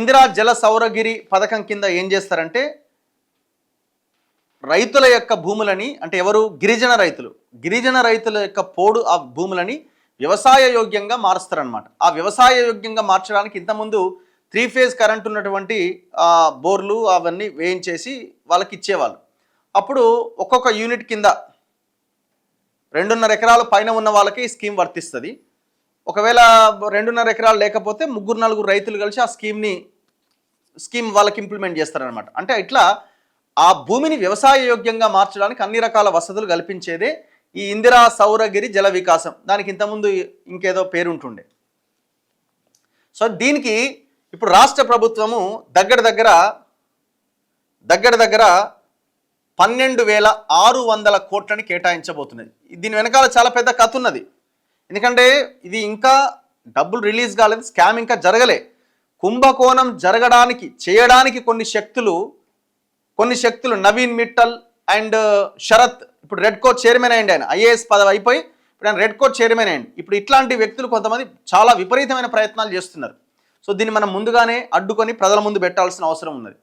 ఇందిరా జల సౌరగిరి పథకం కింద ఏం చేస్తారంటే రైతుల యొక్క భూములని అంటే ఎవరు గిరిజన రైతుల యొక్క పోడు ఆ భూములని వ్యవసాయ యోగ్యంగా మారుస్తారనమాట. ఆ వ్యవసాయ యోగ్యంగా మార్చడానికి ఇంతకుముందు 3 ఫేజ్ కరెంట్ ఉన్నటువంటి బోర్లు అవన్నీ వేయించేసి వాళ్ళకి ఇచ్చేవాళ్ళు. అప్పుడు ఒక్కొక్క యూనిట్ కింద 2.5 ఎకరాల పైన ఉన్న వాళ్ళకి ఈ స్కీమ్ వర్తిస్తుంది. ఒకవేళ 2.5 ఎకరాలు లేకపోతే 3-4 రైతులు కలిసి ఆ స్కీమ్ వాళ్ళకి ఇంప్లిమెంట్ చేస్తారనమాట. అంటే ఇట్లా ఆ భూమిని వ్యవసాయ యోగ్యంగా మార్చడానికి అన్ని రకాల వసతులు కల్పించేదే ఈ ఇందిరా సౌరగిరి జల వికాసం. దానికి ఇంతకుముందు ఇంకేదో పేరు ఉంటుండే. సో దీనికి ఇప్పుడు రాష్ట్ర ప్రభుత్వము దగ్గర దగ్గర 12,600 కోట్లని కేటాయించబోతున్నది. దీని వెనకాల చాలా పెద్ద కథ ఉన్నది. ఎందుకంటే ఇది ఇంకా డబ్బులు రిలీజ్ కాలేదు, స్కామ్ ఇంకా జరగలే. కుంభకోణం చేయడానికి కొన్ని శక్తులు నవీన్ మిట్టల్ అండ్ శరత్ ఇప్పుడు రెడ్కో చైర్మన్ అయ్యండి. ఆయన ఐఏఎస్ పదవి అయిపోయి ఇప్పుడు ఆయన రెడ్కో చైర్మన్ అయ్యండి. ఇప్పుడు ఇట్లాంటి వ్యక్తులు కొంతమంది చాలా విపరీతమైన ప్రయత్నాలు చేస్తున్నారు. సో దీన్ని మనం ముందుగానే అడ్డుకొని ప్రజల ముందు పెట్టాల్సిన అవసరం ఉన్నది.